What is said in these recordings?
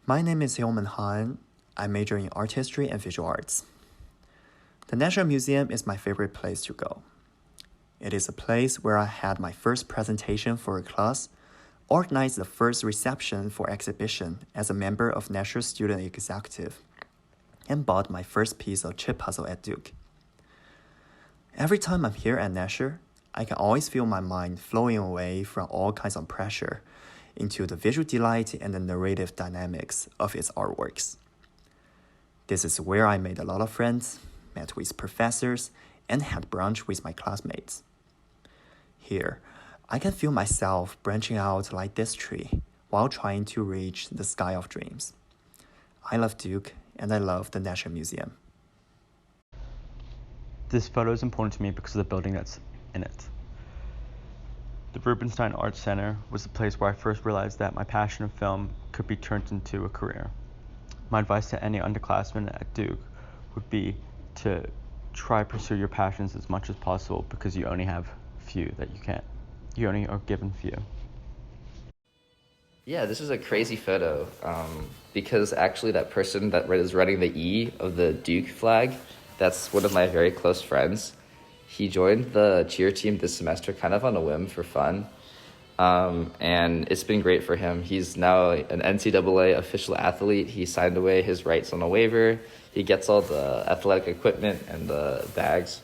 My name is Hyoman Han. I major in art history and visual arts. The Nasher Museum is my favorite place to go. It is a place where I had my first presentation for a class, organized the first reception for exhibition as a member of Nasher's student executive, and bought my first piece of chip puzzle at Duke. Every time I'm here at Nasher, I can always feel my mind flowing away from all kinds of pressure into the visual delight and the narrative dynamics of its artworks. This is where I made a lot of friends, met with professors, and had brunch with my classmates. Here, I can feel myself branching out like this tree while trying to reach the sky of dreams. I love Duke, and I love the Nasher Museum. This photo is important to me because of the building that's in it. The Rubenstein Art Center was the place where I first realized that my passion of film could be turned into a career. My advice to any underclassmen at Duke would be to try pursue your passions as much as possible because you only have few that you only are given few. Yeah, this is a crazy photo because actually that person that is running the E of the Duke flag, that's one of my very close friends. He joined the cheer team this semester kind of on a whim for fun, and it's been great for him. He's now an NCAA official athlete. He signed away his rights on a waiver. He gets all the athletic equipment and the bags,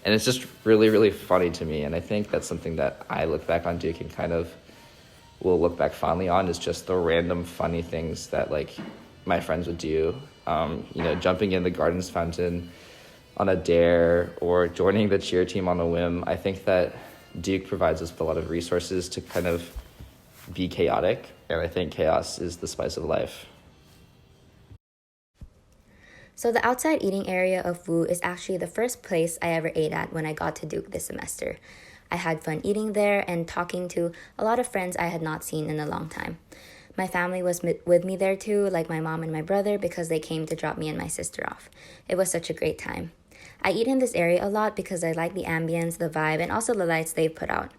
and it's just really, really funny to me, and I think that's something that I look back on Duke and kind of will look back fondly on is just the random funny things that like my friends would do, jumping in the Gardens fountain on a dare or joining the cheer team on a whim. I think that Duke provides us with a lot of resources to kind of be chaotic, and I think chaos is the spice of life. So the outside eating area of Wu is actually the first place I ever ate at when I got to Duke this semester. I had fun eating there and talking to a lot of friends I had not seen in a long time. My family was with me there too, like my mom and my brother, because they came to drop me and my sister off. It was such a great time. I eat in this area a lot because I like the ambience, the vibe, and also the lights they've put out.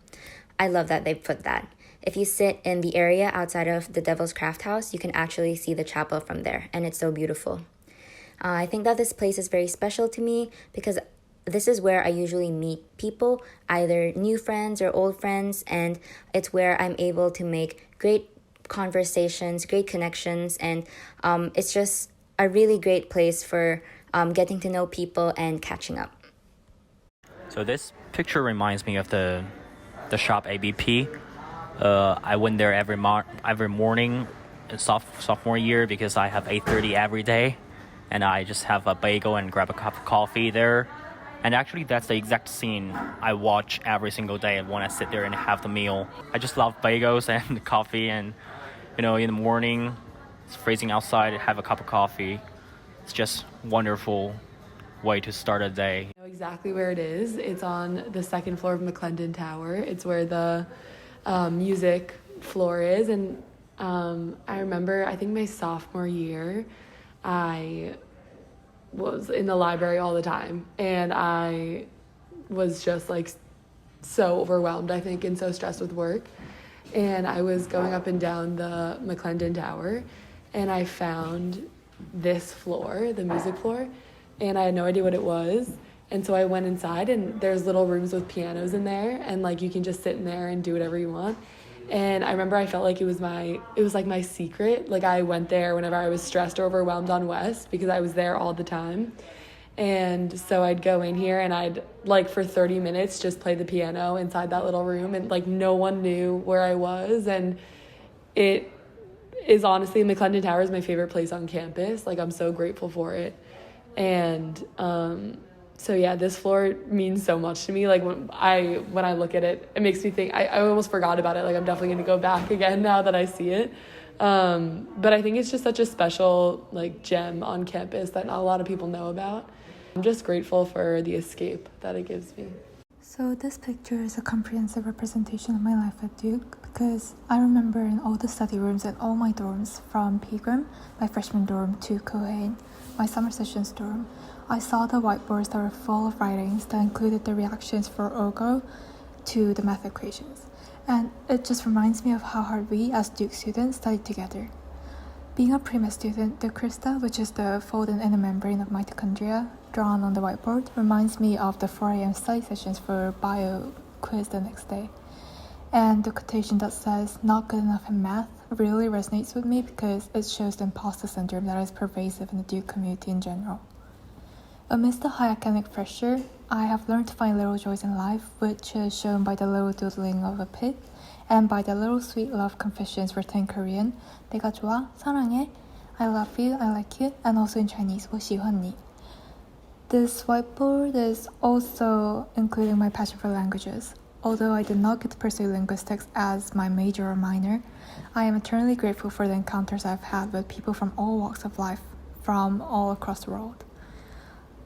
I love that they put that. If you sit in the area outside of the Devil's Craft House, you can actually see the chapel from there, and it's so beautiful. I think that this place is very special to me because this is where I usually meet people, either new friends or old friends, and it's where I'm able to make great conversations, great connections, and it's just a really great place for getting to know people and catching up. So this picture reminds me of the shop ABP. I went there every morning in sophomore year because I have 8:30 every day, and I just have a bagel and grab a cup of coffee there. And actually, that's the exact scene I watch every single day when I sit there and have the meal. I just love bagels and coffee, and in the morning, it's freezing outside, have a cup of coffee. It's just wonderful way to start a day. I know exactly where it is. It's on the second floor of McClendon Tower. It's where the music floor is. And I remember, I think my sophomore year, I was in the library all the time. And I was just like so overwhelmed, I think, and so stressed with work. And I was going up and down the McClendon Tower, and I found this floor, the music floor, and I had no idea what it was. And so I went inside, and there's little rooms with pianos in there, and like you can just sit in there and do whatever you want. And I remember I felt like it was like my secret. Like I went there whenever I was stressed or overwhelmed on West because I was there all the time. And so I'd go in here and I'd like for 30 minutes just play the piano inside that little room, and like no one knew where I was. And it is honestly, McClendon Tower is my favorite place on campus. Like I'm so grateful for it. And so yeah, this floor means so much to me. Like when I look at it, it makes me think, I almost forgot about it. Like I'm definitely going to go back again now that I see it. But I think it's just such a special like gem on campus that not a lot of people know about. I'm just grateful for the escape that it gives me. So this picture is a comprehensive representation of my life at Duke because I remember in all the study rooms at all my dorms, from Pegram, my freshman dorm, to Cohen, my summer sessions dorm, I saw the whiteboards that were full of writings that included the reactions for Ogo to the math equations. And it just reminds me of how hard we as Duke students studied together. Being a pre-med student, the crystal, which is the folded inner membrane of mitochondria, drawn on the whiteboard, reminds me of the 4 a.m. study sessions for bio quiz the next day. And the quotation that says, "not good enough in math," really resonates with me because it shows the imposter syndrome that is pervasive in the Duke community in general. Amidst the high academic pressure, I have learned to find little joys in life, which is shown by the little doodling of a pig and by the little sweet love confessions written in Korean, 내가 좋아, 사랑해, I love you, I like you, and also in Chinese, 我喜欢你. This whiteboard is also including my passion for languages. Although I did not get to pursue linguistics as my major or minor, I am eternally grateful for the encounters I've had with people from all walks of life, from all across the world.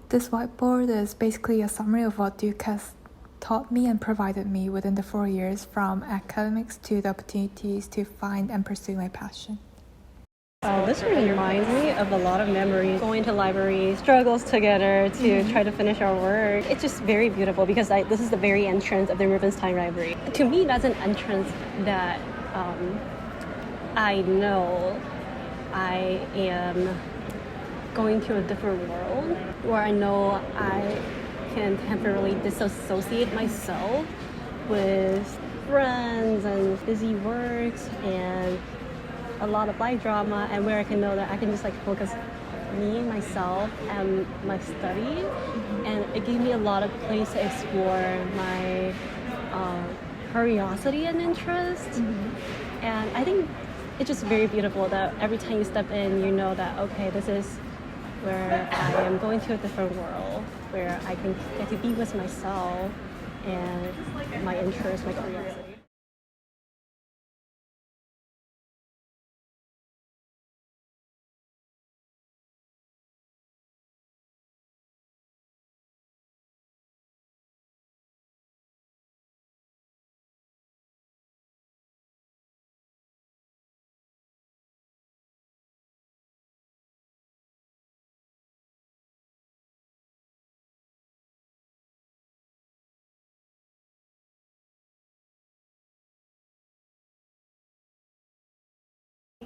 This whiteboard is basically a summary of what Duke has taught me and provided me within the 4 years, from academics to the opportunities to find and pursue my passion. This reminds me of a lot of memories. Going to libraries, struggles together to try to finish our work. It's just very beautiful because this is the very entrance of the Rubenstein Library. To me, that's an entrance that I know I am going to a different world, where I know I can temporarily disassociate myself with friends and busy works and a lot of life drama, and where I can know that I can just like focus me, myself, and my study. And it gave me a lot of place to explore my curiosity and interest. And I think it's just very beautiful that every time you step in, you know that, okay, this is where I am going to a different world, where I can get to be with myself and my interests, my curiosity.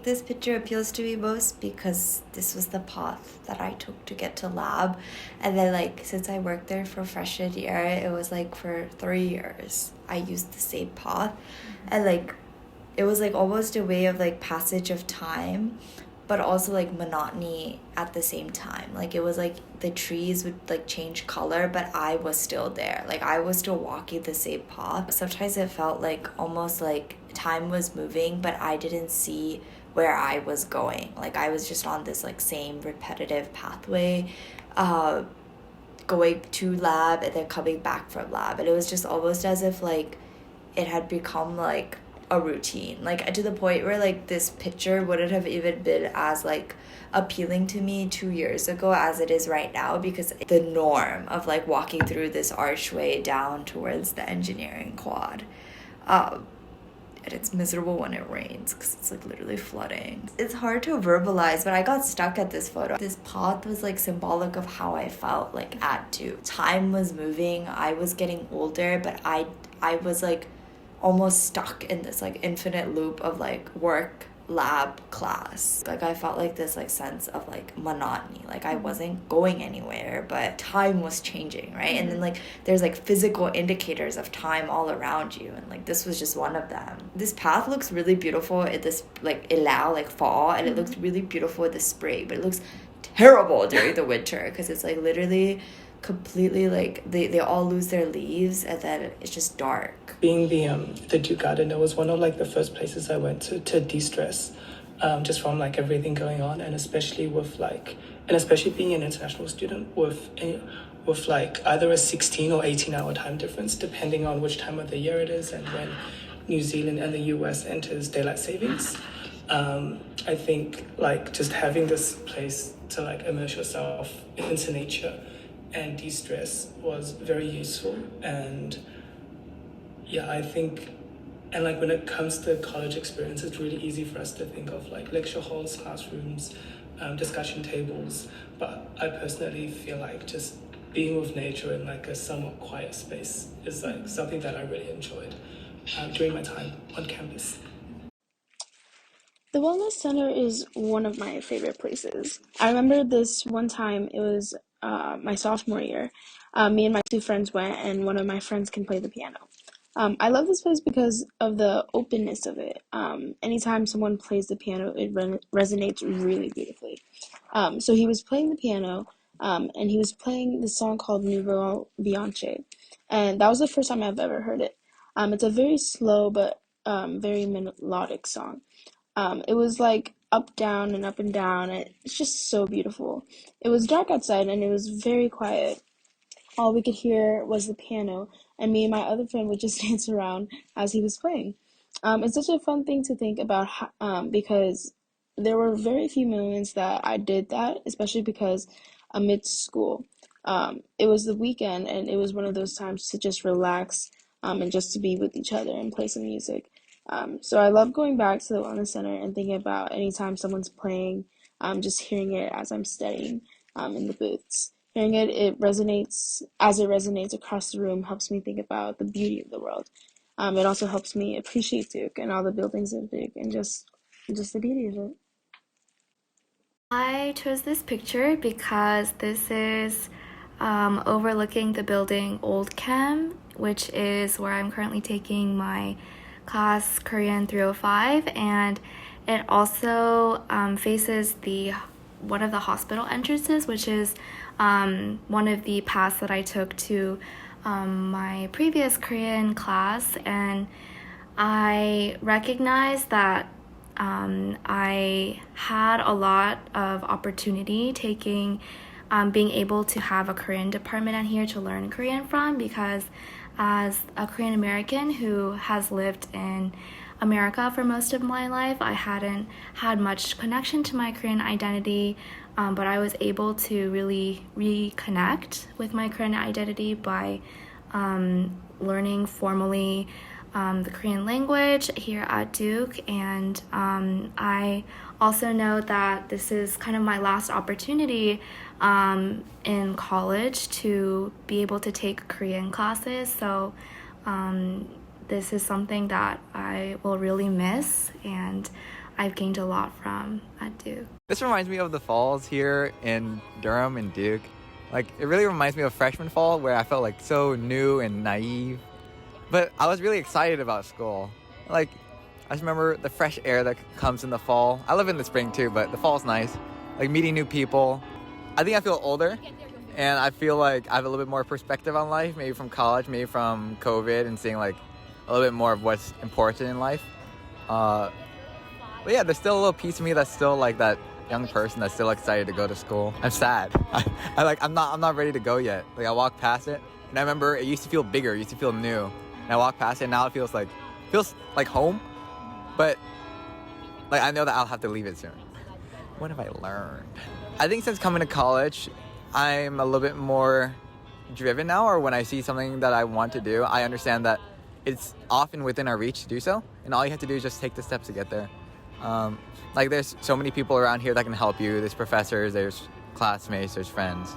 This picture appeals to me most because this was the path that I took to get to lab, and then like since I worked there for freshman year, it was like for 3 years I used the same path, and like it was like almost a way of like passage of time, but also like monotony at the same time. Like it was like the trees would like change color, but I was still there. Like I was still walking the same path. Sometimes it felt like almost like time was moving, but I didn't see where I was going. Like I was just on this like same repetitive pathway, going to lab and then coming back from lab. And it was just almost as if like it had become like a routine, like to the point where like this picture wouldn't have even been as like appealing to me 2 years ago as it is right now, because the norm of like walking through this archway down towards the engineering quad, and it's miserable when it rains because it's like literally flooding. It's hard to verbalize, but I got stuck at this photo. This path was like symbolic of how I felt like at Duke. Time was moving, I was getting older, but I was like almost stuck in this like infinite loop of like work, lab, class. Like I felt like this like sense of like monotony, like I wasn't going anywhere, but time was changing, right? And then like there's like physical indicators of time all around you, and like this was just one of them. This path looks really beautiful at this like Ilau, like fall, and it looks really beautiful in the spring, but it looks terrible during the winter because it's like literally completely like they all lose their leaves and then it's just dark. Being the Duke Garden, it was one of like the first places I went to de-stress, just from like everything going on, and especially being an international student with like either a 16 or 18 hour time difference depending on which time of the year it is and when New Zealand and the US enters daylight savings. I think like just having this place to like immerse yourself into nature and de-stress was very useful. And yeah, I think, and like when it comes to college experience, it's really easy for us to think of like lecture halls, classrooms, discussion tables, but I personally feel like just being with nature in like a somewhat quiet space is like something that I really enjoyed during my time on campus. The Wellness Center is one of my favorite places. I remember this one time, it was my sophomore year. Me and my two friends went, and one of my friends can play the piano. I love this place because of the openness of it. Anytime someone plays the piano, it resonates really beautifully. So he was playing the piano, and he was playing this song called Nouveau Bianche. And that was the first time I've ever heard it. It's a very slow but very melodic song. It was like up, down, and up and down. It's just so beautiful. It was dark outside and it was very quiet. All we could hear was the piano, and me and my other friend would just dance around as he was playing. It's such a fun thing to think about because there were very few moments that I did that, especially because amidst school. It was the weekend, and it was one of those times to just relax and just to be with each other and play some music. So I love going back to the Wellness Center and thinking about anytime someone's playing, just hearing it as I'm studying in the booths. Hearing it resonates, as it resonates across the room, helps me think about the beauty of the world. It also helps me appreciate Duke and all the buildings of Duke and just the beauty of it. I chose this picture because this is overlooking the building Old Chem, which is where I'm currently taking my class Korean 305, and it also faces one of the hospital entrances, which is one of the paths that I took to my previous Korean class, and I recognized that I had a lot of opportunity being able to have a Korean department in here to learn Korean from, because as a Korean American who has lived in America for most of my life, I hadn't had much connection to my Korean identity, but I was able to really reconnect with my Korean identity by learning formally the Korean language here at Duke, and I also know that this is kind of my last opportunity in college to be able to take Korean classes, so this is something that I will really miss, and I've gained a lot from at Duke. This reminds me of the falls here in Durham and Duke. Like, it really reminds me of freshman fall, where I felt like so new and naive. But I was really excited about school. Like, I just remember the fresh air that comes in the fall. I live in the spring too, but the fall's nice. Like, meeting new people. I think I feel older, and I feel like I have a little bit more perspective on life, maybe from college, maybe from COVID, and seeing like a little bit more of what's important in life. But yeah, there's still a little piece of me that's still like that young person that's still excited to go to school. I'm sad. I'm not ready to go yet. Like, I walk past it, and I remember it used to feel bigger, it used to feel new. And I walk past it, and now it feels like home. But like, I know that I'll have to leave it soon. What have I learned? I think since coming to college, I'm a little bit more driven now, or when I see something that I want to do, I understand that it's often within our reach to do so, and all you have to do is just take the steps to get there. Like, there's so many people around here that can help you. There's professors, there's classmates, there's friends.